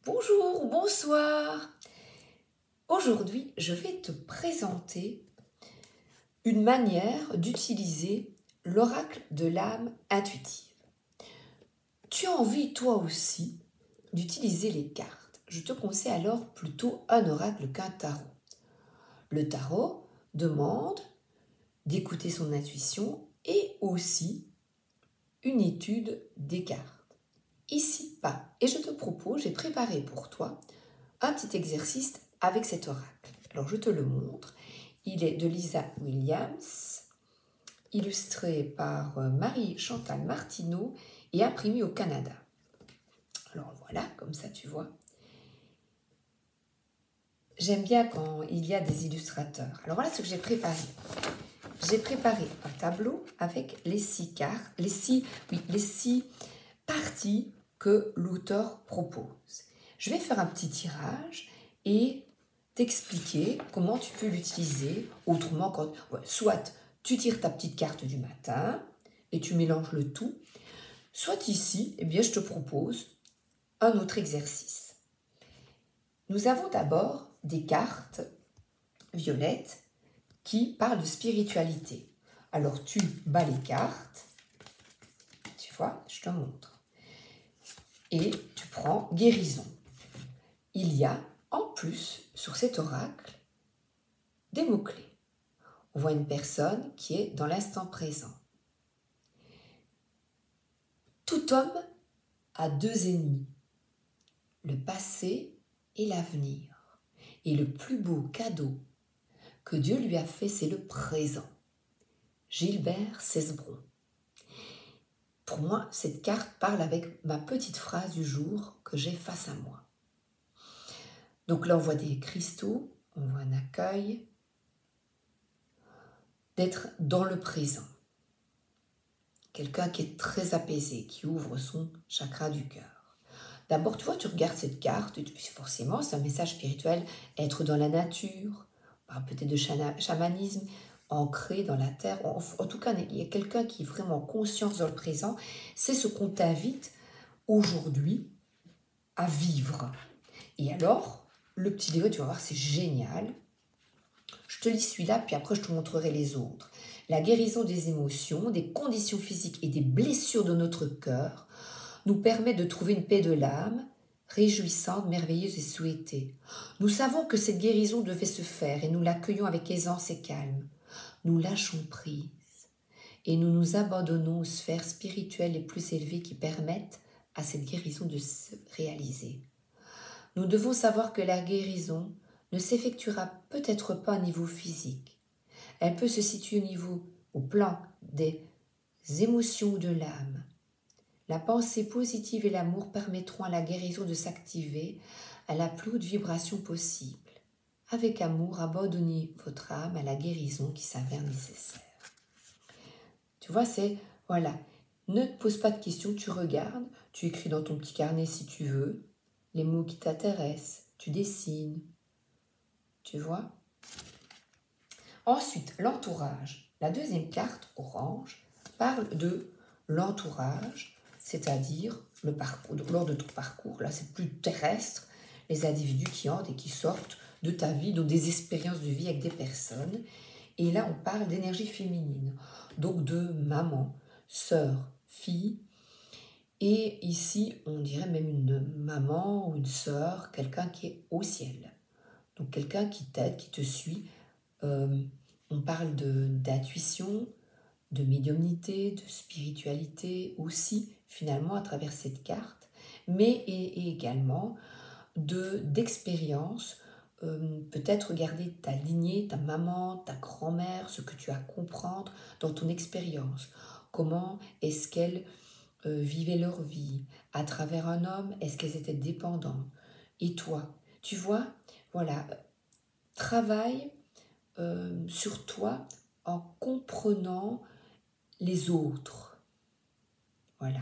Bonjour ou bonsoir. Aujourd'hui, je vais te présenter une manière d'utiliser l'oracle de l'âme intuitive. Tu as envie, toi aussi, d'utiliser les cartes. Je te conseille alors plutôt un oracle qu'un tarot. Le tarot demande d'écouter son intuition et aussi une étude des cartes. Ici, pas. Et je te propose, j'ai préparé pour toi un petit exercice avec cet oracle. Alors, je te le montre. Il est de Lisa Williams, illustré par Marie-Chantal Martineau et imprimé au Canada. Alors voilà, comme ça tu vois. J'aime bien quand il y a des illustrateurs. Alors voilà ce que j'ai préparé. J'ai préparé un tableau avec les 6 cartes, les six parties que l'auteur propose. Je vais faire un petit tirage et t'expliquer comment tu peux l'utiliser autrement quand soit tu tires ta petite carte du matin et tu mélanges le tout, soit ici, eh bien, je te propose un autre exercice. Nous avons d'abord des cartes violettes qui parlent de spiritualité. Alors tu bats les cartes, tu vois, je te montre. Et tu prends guérison. Il y a en plus sur cet oracle des mots-clés. On voit une personne qui est dans l'instant présent. Tout homme a 2 ennemis, le passé et l'avenir. Et le plus beau cadeau que Dieu lui a fait, c'est le présent. Gilbert Cesbron. Pour moi, cette carte parle avec ma petite phrase du jour que j'ai face à moi. Donc là, on voit des cristaux, on voit un accueil, d'être dans le présent. Quelqu'un qui est très apaisé, qui ouvre son chakra du cœur. D'abord, tu vois, tu regardes cette carte, et forcément, c'est un message spirituel, être dans la nature, peut-être de chamanisme, ancré dans la terre. En tout cas, il y a quelqu'un qui est vraiment conscience dans le présent. C'est ce qu'on t'invite aujourd'hui à vivre. Et alors, le petit livre, tu vas voir, c'est génial. Je te lis celui-là, puis après, je te montrerai les autres. La guérison des émotions, des conditions physiques et des blessures de notre cœur nous permet de trouver une paix de l'âme, réjouissante, merveilleuse et souhaitée. Nous savons que cette guérison devait se faire et nous l'accueillons avec aisance et calme. Nous lâchons prise et nous nous abandonnons aux sphères spirituelles les plus élevées qui permettent à cette guérison de se réaliser. Nous devons savoir que la guérison ne s'effectuera peut-être pas au niveau physique. Elle peut se situer au plan des émotions de l'âme. La pensée positive et l'amour permettront à la guérison de s'activer à la plus haute vibration possible. Avec amour, abandonnez votre âme à la guérison qui s'avère nécessaire. Tu vois, voilà. Ne te pose pas de questions, tu regardes, tu écris dans ton petit carnet si tu veux, les mots qui t'intéressent, tu dessines, tu vois. Ensuite, l'entourage. La deuxième carte, orange, parle de l'entourage, c'est-à-dire le parcours. Lors de ton parcours, là c'est plus terrestre, les individus qui entrent et qui sortent de ta vie, donc des expériences de vie avec des personnes. Et là, on parle d'énergie féminine, donc de maman, sœur, fille. Et ici, on dirait même une maman ou une sœur, quelqu'un qui est au ciel. Donc quelqu'un qui t'aide, qui te suit. On parle d'intuition, de médiumnité, de spiritualité aussi, finalement, à travers cette carte, mais et également d'expérience. Peut-être regarder ta lignée, ta maman, ta grand-mère, ce que tu as à comprendre dans ton expérience. Comment est-ce qu'elles vivaient leur vie à travers un homme? Est-ce qu'elles étaient dépendantes? Et toi, tu vois, voilà, travaille sur toi en comprenant les autres. Voilà.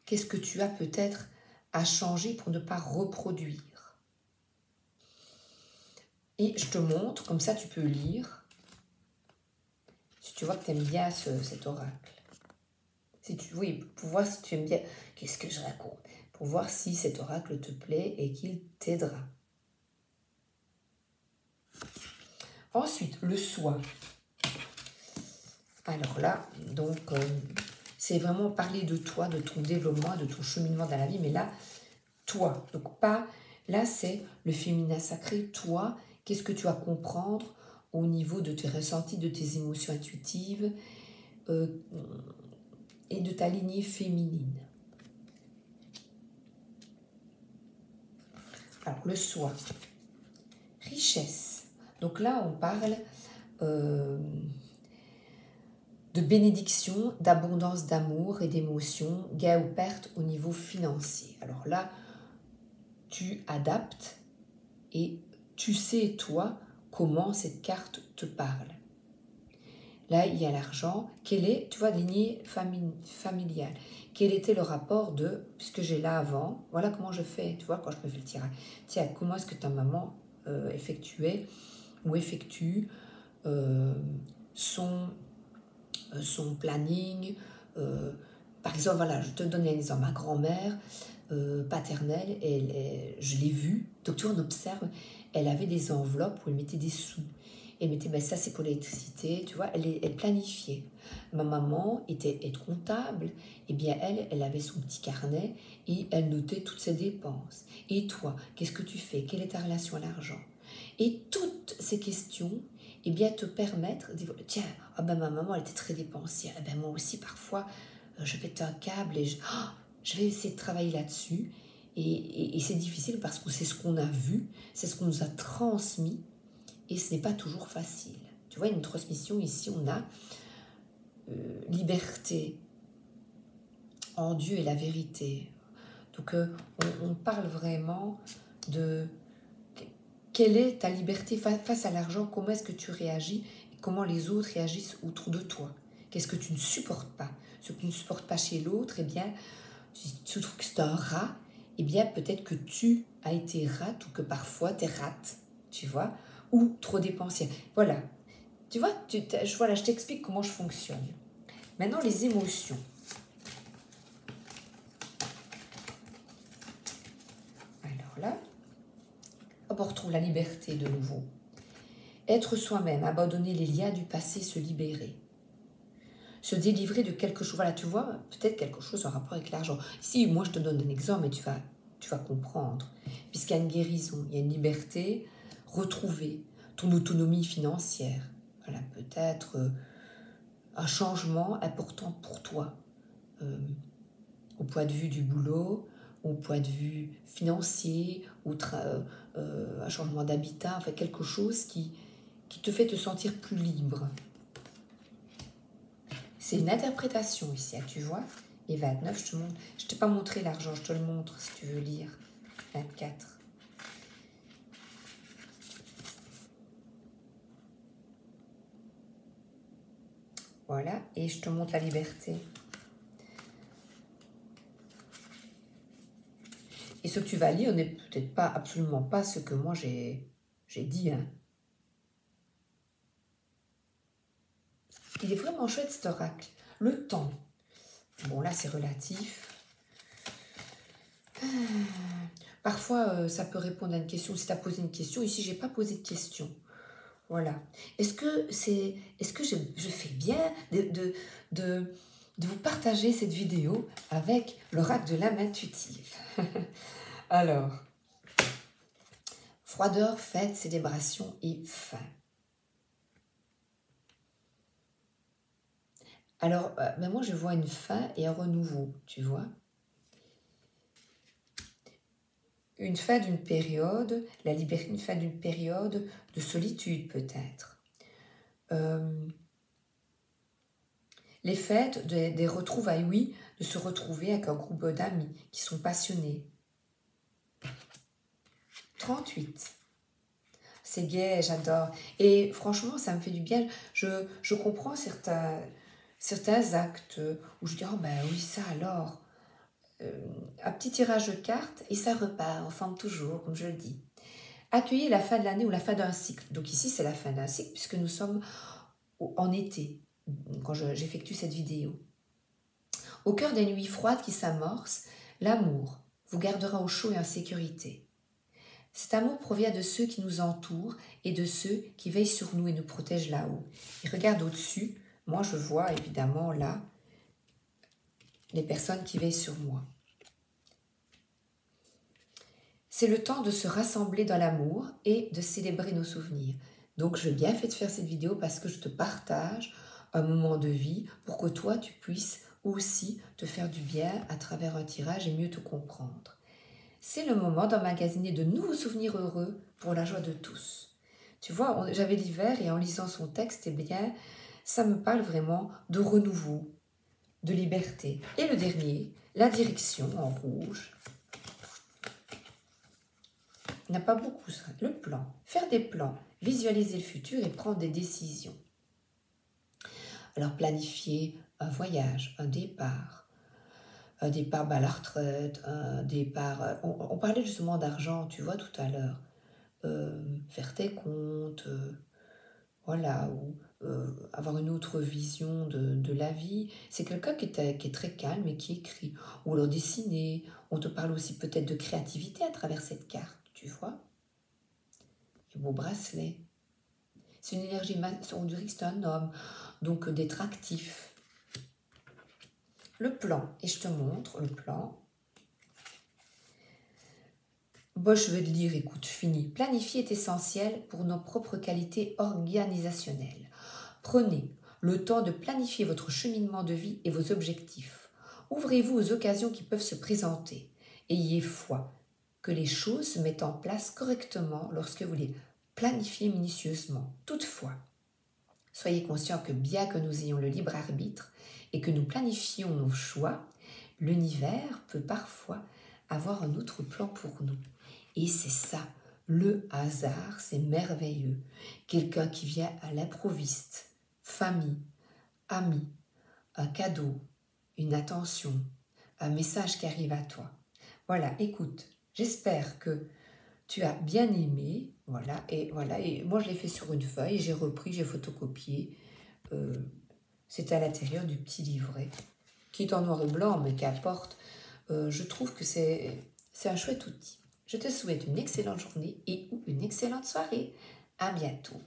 Qu'est-ce que tu as peut-être à changer pour ne pas reproduire? Et je te montre, comme ça tu peux lire, si tu vois que tu aimes bien cet oracle. Si tu, oui, pour voir si tu aimes bien, qu'est-ce que je raconte? pour voir si cet oracle te plaît et qu'il t'aidera. Ensuite, le soi. Alors là, donc, c'est vraiment parler de toi, de ton développement, de ton cheminement dans la vie, mais là, toi. Donc pas, là c'est le féminin sacré, toi, qu'est-ce que tu vas comprendre au niveau de tes ressentis, de tes émotions intuitives et de ta lignée féminine. Alors le soi, richesse. Donc là on parle de bénédiction, d'abondance d'amour et d'émotions, gain ou perte au niveau financier. Alors là, tu adaptes et tu sais, toi, comment cette carte te parle. Là, il y a l'argent. Quelle est, tu vois, lignée familiale. Quel était le rapport de, puisque j'ai là avant, voilà comment je fais, tu vois, quand je me fais le tirage. Tiens, comment est-ce que ta maman effectuait ou effectue son planning. Par exemple, voilà, je te donne un exemple. Ma grand-mère paternelle, je l'ai vue. Donc, tu vois, on observe, elle avait des enveloppes où elle mettait des sous. Elle mettait, ben, ça c'est pour l'électricité, tu vois, elle planifiait. Ma maman était comptable, et bien elle avait son petit carnet et elle notait toutes ses dépenses. Et toi, qu'est-ce que tu fais? Quelle est ta relation à l'argent? Et toutes ces questions, eh bien, te permettre de dire, tiens, oh ben, ma maman elle était très dépensière, et ben, moi aussi parfois je pète un câble et je vais essayer de travailler là-dessus. Et c'est difficile parce que c'est ce qu'on a vu, c'est ce qu'on nous a transmis. Et ce n'est pas toujours facile. Tu vois, une transmission, ici, on a liberté en Dieu et la vérité. Donc, on parle vraiment de quelle est ta liberté face à l'argent, comment est-ce que tu réagis, et comment les autres réagissent autour de toi. Qu'est-ce que tu ne supportes pas? Ce que tu ne supportes pas chez l'autre, eh bien, si tu trouves que c'est un rat, eh bien, peut-être que tu as été rate ou que parfois tu es rate, tu vois, ou trop dépensière. Voilà. Tu vois, voilà, je t'explique comment je fonctionne. Maintenant, les émotions. Alors là, hop, on retrouve la liberté de nouveau. Être soi-même, abandonner les liens du passé, se libérer. Se délivrer de quelque chose. Voilà, tu vois, peut-être quelque chose en rapport avec l'argent. Si, moi, je te donne un exemple et tu vas comprendre. Puisqu'il y a une guérison, il y a une liberté, retrouver ton autonomie financière. Voilà, peut-être un changement important pour toi. Au point de vue du boulot, au point de vue financier, un changement d'habitat, enfin quelque chose qui te fait te sentir plus libre. C'est une interprétation ici, tu vois. Et 29, je te montre. Je t'ai pas montré l'argent, je te le montre si tu veux lire. 24. Voilà, et je te montre la liberté. Et ce que tu vas lire n'est peut-être pas absolument pas ce que moi j'ai dit. Hein. Il est vraiment chouette cet oracle. Le temps. Bon, là, c'est relatif. Parfois, ça peut répondre à une question. Si tu as posé une question, ici, je n'ai pas posé de question. Voilà. Est-ce que je fais bien de vous partager cette vidéo avec l'oracle de l'âme intuitive? Alors, froideur, fête, célébration et fin. Alors, ben moi, je vois une fin et un renouveau, tu vois. Une fin d'une période, la liberté, une fin d'une période de solitude peut-être. Les fêtes, des retrouvailles, oui, de se retrouver avec un groupe d'amis qui sont passionnés. 38. C'est gai, j'adore. Et franchement, ça me fait du bien. Je comprends certains actes où je dis, oh ben oui, ça alors. Un petit tirage de cartes et ça repart, on forme toujours, comme je le dis. Accueillir la fin de l'année ou la fin d'un cycle. Donc ici, c'est la fin d'un cycle puisque nous sommes en été, quand j'effectue cette vidéo. Au cœur des nuits froides qui s'amorcent, l'amour vous gardera au chaud et en sécurité. Cet amour provient de ceux qui nous entourent et de ceux qui veillent sur nous et nous protègent là-haut. Et regarde au-dessus, moi je vois évidemment là les personnes qui veillent sur moi. C'est le temps de se rassembler dans l'amour et de célébrer nos souvenirs. Donc j'ai bien fait de faire cette vidéo parce que je te partage un moment de vie pour que toi tu puisses aussi te faire du bien à travers un tirage et mieux te comprendre. C'est le moment d'emmagasiner de nouveaux souvenirs heureux pour la joie de tous. Tu vois, j'avais l'hiver et en lisant son texte, eh bien, ça me parle vraiment de renouveau, de liberté. Et le dernier, la direction en rouge. Il n'y a pas beaucoup ça. Le plan, faire des plans, visualiser le futur et prendre des décisions. Alors planifier un voyage, un départ à la retraite, un départ... On parlait justement d'argent, tu vois, tout à l'heure. Faire tes comptes, voilà, ou avoir une autre vision de la vie. C'est quelqu'un qui est très calme et qui écrit. Ou alors dessiner. On te parle aussi peut-être de créativité à travers cette carte, tu vois. Et beau bracelet. C'est une énergie, on dirait que c'est un homme, donc d'être actif. Le plan, et je te montre le plan. Bon, je vais te lire, écoute, fini. Planifier est essentiel pour nos propres qualités organisationnelles. Prenez le temps de planifier votre cheminement de vie et vos objectifs. Ouvrez-vous aux occasions qui peuvent se présenter. Ayez foi que les choses se mettent en place correctement lorsque vous les planifiez minutieusement. Toutefois, soyez conscients que bien que nous ayons le libre arbitre et que nous planifions nos choix, l'univers peut parfois avoir un autre plan pour nous. Et c'est ça, le hasard, c'est merveilleux. Quelqu'un qui vient à l'improviste, famille, amis, un cadeau, une attention, un message qui arrive à toi. Voilà, écoute, j'espère que tu as bien aimé, voilà, et moi je l'ai fait sur une feuille, j'ai repris, j'ai photocopié, c'est à l'intérieur du petit livret, qui est en noir et blanc, mais qu'importe, je trouve que c'est un chouette outil. Je te souhaite une excellente journée et ou une excellente soirée. À bientôt.